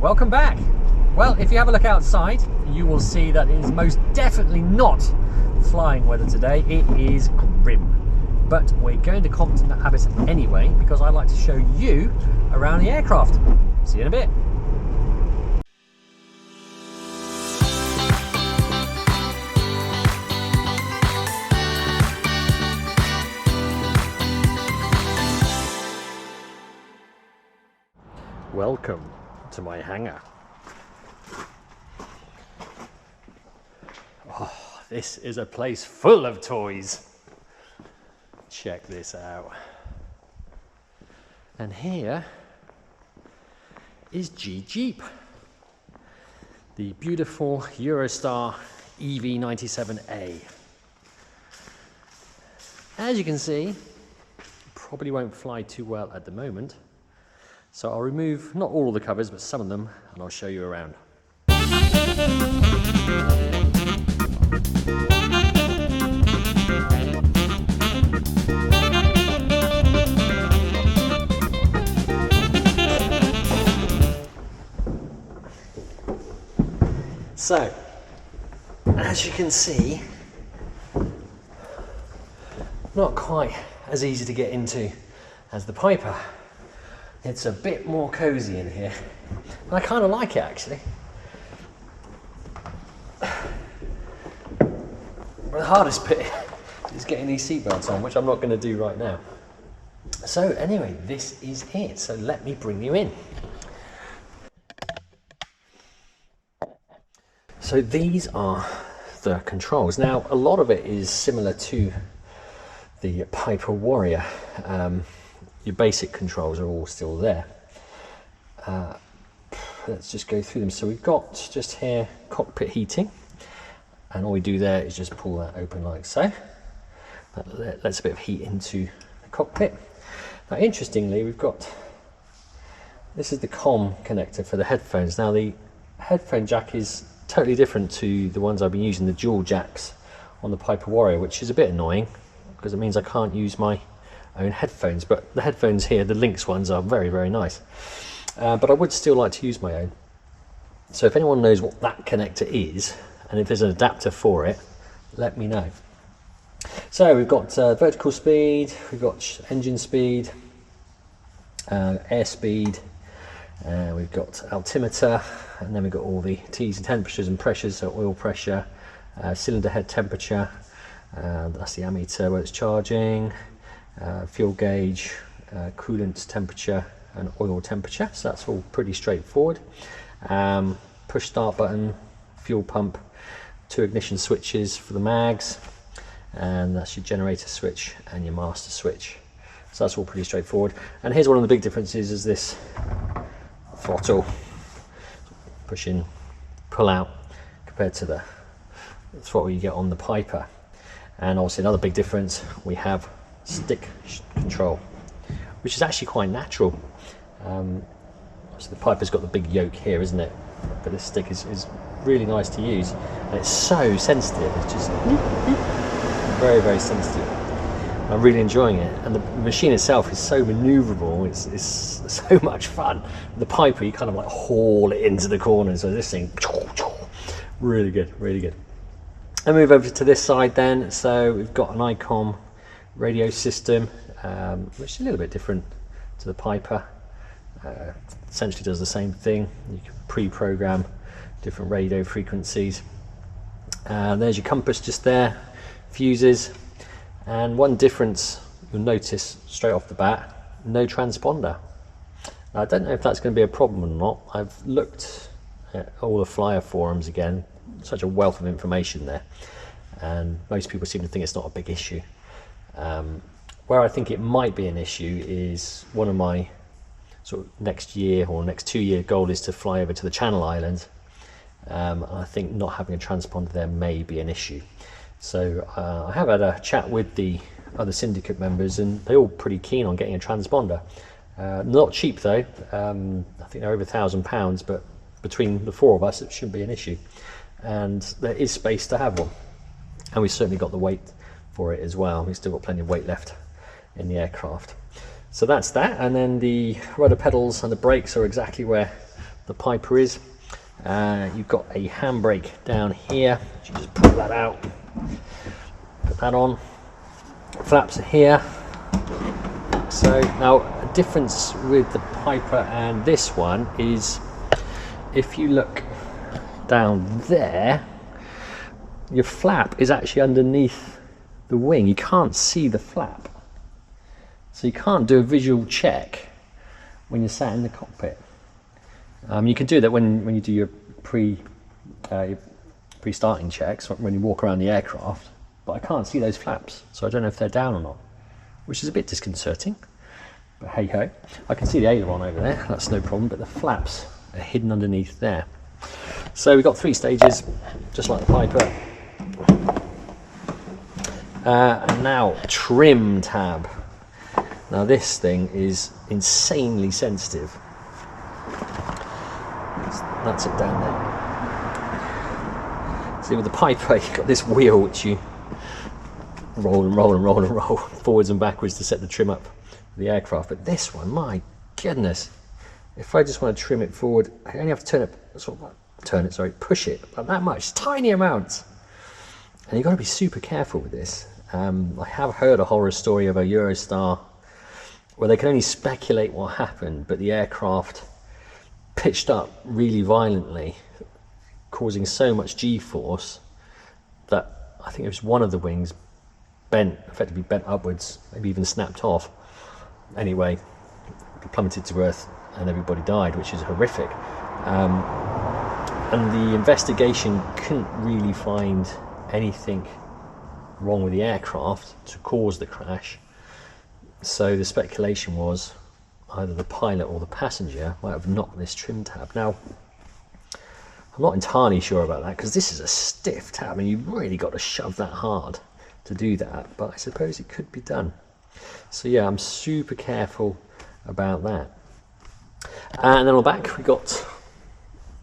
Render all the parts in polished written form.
Welcome back. Well, if you have a look outside, you will see that it is most definitely not flying weather today. It is grim. But we're going to Compton Abbott anyway, because I'd like to show you around the aircraft. See you in a bit. Welcome to my hangar. Oh, this is a place full of toys. Check this out. And here is Jeep. The beautiful Eurostar EV97A. As you can see, probably won't fly too well at the moment. So I'll remove not all of the covers, but some of them, and I'll show you around. So, as you can see, not quite as easy to get into as the Piper. It's a bit more cozy in here. And I kind of like it actually. The hardest bit is getting these seatbelts on, which I'm not going to do right now. So anyway, this is it. So let me bring you in. So these are the controls. Now, a lot of it is similar to the Piper Warrior. Your basic controls are all still there. Let's just go through them. So we've got just here cockpit heating, and all we do there is just pull that open like so. That lets a bit of heat into the cockpit. Now, interestingly, we've got, this is the COM connector for the headphones. Now, the headphone jack is totally different to the ones I've been using, the dual jacks on the Piper Warrior, which is a bit annoying because it means I can't use my own headphones. But the headphones here, the Lynx ones, are very, very nice. But I would still like to use my own. So if anyone knows what that connector is, and if there's an adapter for it, let me know. So we've got vertical speed, we've got engine speed, air speed, we've got altimeter, and then we've got all the T's and temperatures and pressures, so oil pressure, cylinder head temperature, that's the ammeter where it's charging, fuel gauge, coolant temperature and oil temperature, so that's all pretty straightforward. Push start button, fuel pump, 2 ignition switches for the mags, and that's your generator switch and your master switch. So that's all pretty straightforward. And here's one of the big differences, is this throttle, push in, pull out, compared to the throttle you get on the Piper. And obviously another big difference, we have stick control, which is actually quite natural. So the Piper's got the big yoke here, isn't it? But this stick is really nice to use, and it's so sensitive. It's just very, very sensitive. I'm really enjoying it, and the machine itself is so maneuverable. It's so much fun. The Piper, you kind of like haul it into the corners, so this thing, really good, really good. And move over to this side then. So we've got an ICOM radio system, which is a little bit different to the Piper. Essentially does the same thing. You can pre-program different radio frequencies. There's your compass just there, fuses, and one difference you'll notice straight off the bat, no transponder. I don't know if that's going to be a problem or not. I've looked at all the flyer forums again, such a wealth of information there, and most people seem to think it's not a big issue. Where I think it might be an issue is one of my sort of next year or next 2-year goal is to fly over to the Channel Islands. I think not having a transponder there may be an issue. So I have had a chat with the other syndicate members, and they're all pretty keen on getting a transponder. Not cheap though. I think they're over £1,000, but between the 4 of us it shouldn't be an issue, and there is space to have one, and we've certainly got the weight for it as well. We've still got plenty of weight left in the aircraft. So that's that, and then the rudder pedals and the brakes are exactly where the Piper is. You've got a handbrake down here. You just pull that out, put that on. Flaps are here. So now a difference with the Piper and this one is, if you look down there, your flap is actually underneath the wing. You can't see the flap, so you can't do a visual check when you're sat in the cockpit. You can do that when you do your pre-starting checks, when you walk around the aircraft, but I can't see those flaps, so I don't know if they're down or not, which is a bit disconcerting, but hey ho. I can see the aileron over there, that's no problem, but the flaps are hidden underneath there. So we've got 3 stages, just like the Piper. And now trim tab. Now this thing is insanely sensitive. That's it down there. See, with the Piper, you've got this wheel which you roll and roll and roll and roll forwards and backwards to set the trim up for the aircraft. But this one, my goodness, if I just want to trim it forward, I only have to push it about that much, tiny amounts. And you've got to be super careful with this. I have heard a horror story of a Eurostar where they can only speculate what happened, but the aircraft pitched up really violently, causing so much G-force that I think it was one of the wings effectively bent upwards, maybe even snapped off. Anyway, it plummeted to earth and everybody died, which is horrific. And the investigation couldn't really find anything wrong with the aircraft to cause the crash. So the speculation was either the pilot or the passenger might have knocked this trim tab. Now, I'm not entirely sure about that, because this is a stiff tab and you've really got to shove that hard to do that, but I suppose it could be done. So yeah, I'm super careful about that. And then on the back we got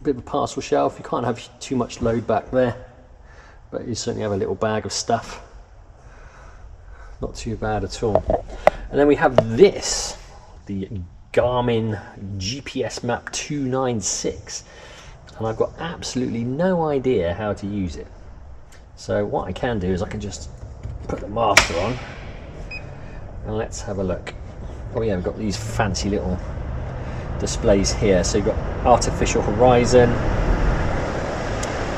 a bit of a parcel shelf. You can't have too much load back there, but you certainly have a little bag of stuff. Not too bad at all. And then we have this, the Garmin GPS Map 296, and I've got absolutely no idea how to use it. So what I can do is I can just put the master on and let's have a look. Oh yeah, we've got these fancy little displays here. So you've got artificial horizon,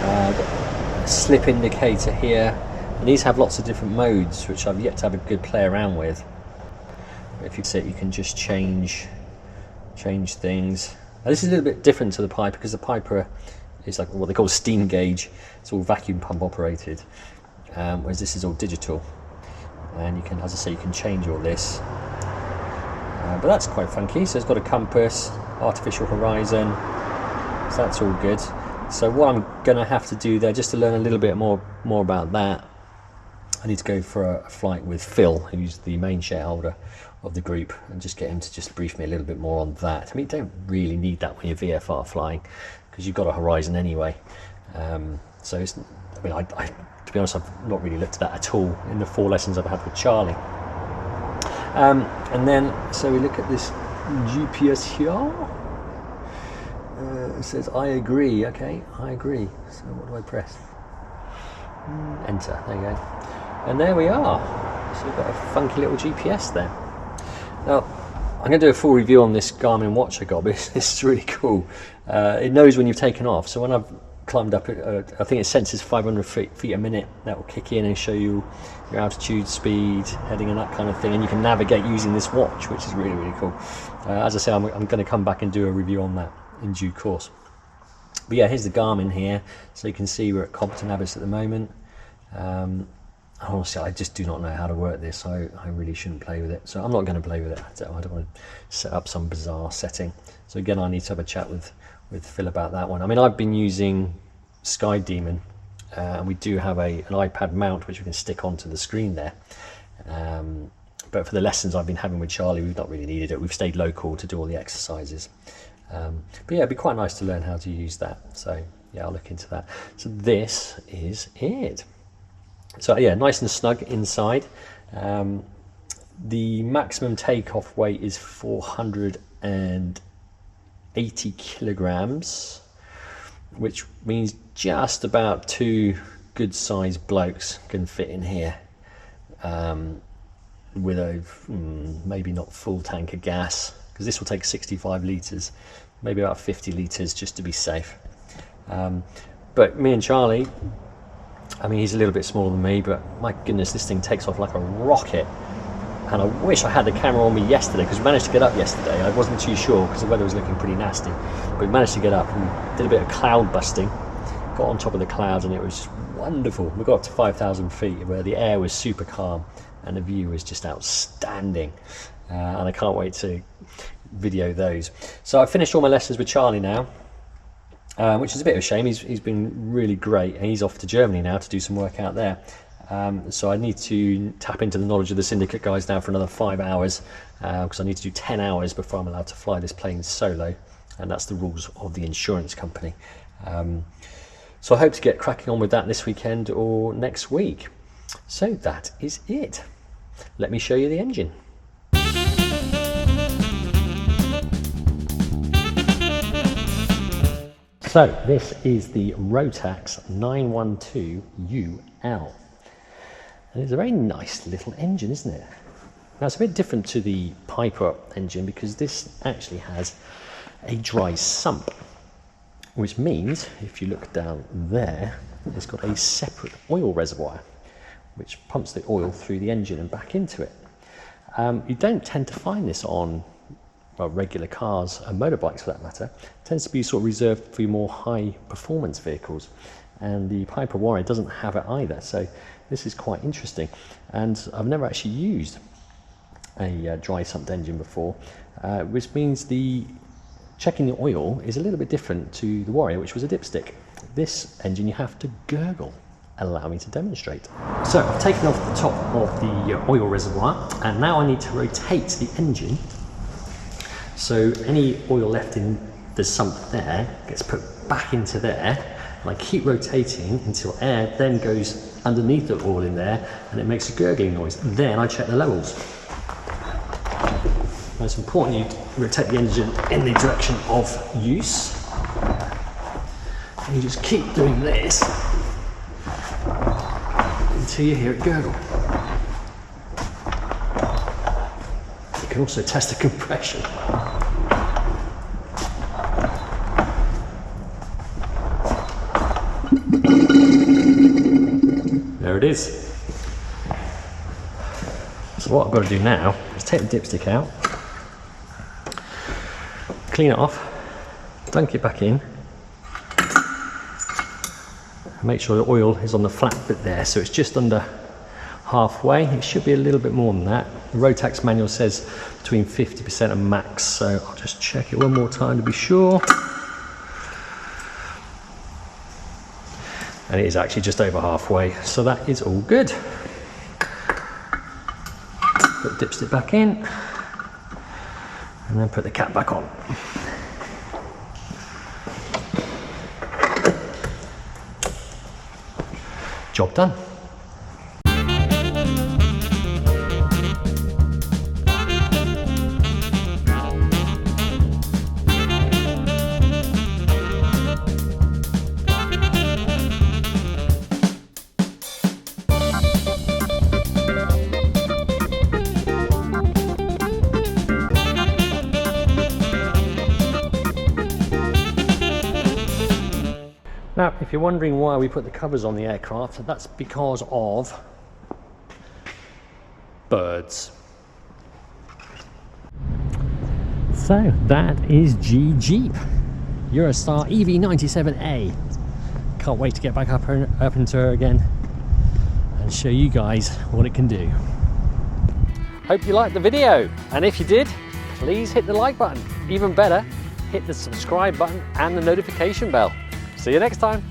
got a slip indicator here, and these have lots of different modes which I've yet to have a good play around with. If you see it, you can just change things. Now, this is a little bit different to the Piper, because the Piper is like what they call steam gauge. It's all vacuum pump operated, whereas this is all digital. And you can, as I say, you can change all this. But that's quite funky. So it's got a compass, artificial horizon, so that's all good. So what I'm going to have to do there, just to learn a little bit more about that, I need to go for a flight with Phil, who's the main shareholder of the group, and just get him to just brief me a little bit more on that. I mean, you don't really need that when you're VFR flying, because you've got a horizon anyway. So it's, I mean, I to be honest, I've not really looked at that at all in the 4 lessons I've had with Charlie. And then, so we look at this GPS here. It says, I agree. Okay, I agree. So what do I press? Enter. There you go. And there we are. So we've got a funky little GPS there. Now, I'm going to do a full review on this Garmin watch I got, but this is really cool. It knows when you've taken off. So when I've climbed up, I think it senses 500 feet a minute. That will kick in and show you your altitude, speed, heading, and that kind of thing. And you can navigate using this watch, which is really, really cool. As I say, I'm going to come back and do a review on that in due course. But yeah, here's the Garmin here. So you can see we're at Compton Abbas at the moment. Honestly, I just do not know how to work this. I really shouldn't play with it. So I'm not going to play with it. I don't want to set up some bizarre setting. So again, I need to have a chat with Phil about that one. I mean, I've been using Sky Demon, and we do have an iPad mount which we can stick onto the screen there. But for the lessons I've been having with Charlie, we've not really needed it. We've stayed local to do all the exercises. But yeah, it'd be quite nice to learn how to use that. So yeah, I'll look into that. So this is it. So yeah, nice and snug inside. The maximum takeoff weight is 480 80 kilograms, which means just about 2 good sized blokes can fit in here, with a maybe not full tank of gas, because this will take 65 litres, maybe about 50 litres just to be safe. But me and Charlie, I mean, he's a little bit smaller than me, but my goodness, this thing takes off like a rocket. And I wish I had the camera on me yesterday, because we managed to get up yesterday. I wasn't too sure because the weather was looking pretty nasty, but we managed to get up and did a bit of cloud busting, got on top of the clouds, and it was just wonderful. We got up to 5,000 feet where the air was super calm and the view was just outstanding, and I can't wait to video those. So I finished all my lessons with Charlie now, which is a bit of a shame. He's been really great, and he's off to Germany now to do some work out there. So I need to tap into the knowledge of the syndicate guys now for another 5 hours, because I need to do 10 hours before I'm allowed to fly this plane solo, and that's the rules of the insurance company. So I hope to get cracking on with that this weekend or next week. So that is it. Let me show you the engine. So this is the Rotax 912UL. And it's a very nice little engine, isn't it? Now it's a bit different to the Piper engine because this actually has a dry sump, which means if you look down there, it's got a separate oil reservoir which pumps the oil through the engine and back into it. You don't tend to find this on regular cars and motorbikes for that matter. It tends to be sort of reserved for your more high performance vehicles, and the Piper Warrior doesn't have it either, so this is quite interesting. And I've never actually used a dry sumped engine before, which means the checking the oil is a little bit different to the Warrior, which was a dipstick. This engine you have to gurgle. Allow me to demonstrate. So I've taken off the top of the oil reservoir, and now I need to rotate the engine so any oil left in the sump there gets put back into there, and I keep rotating until air then goes underneath the oil in there and it makes a gurgling noise. Then I check the levels. Most important, you rotate the engine in the direction of use, and you just keep doing this until you hear it gurgle. You can also test the compression. There it is. So what I've got to do now is take the dipstick out, clean it off, dunk it back in, and make sure the oil is on the flat bit there, so it's just under halfway. It should be a little bit more than that. The Rotax manual says between 50% and max, so I'll just check it one more time to be sure. And it is actually just over halfway, so that is all good. Put the dipstick back in, and then put the cap back on. Job done. Now, if you're wondering why we put the covers on the aircraft, that's because of birds. So that is Jeep Eurostar EV97A. Can't wait to get back up into her again and show you guys what it can do. Hope you liked the video, and if you did, please hit the like button. Even better, hit the subscribe button and the notification bell. See you next time.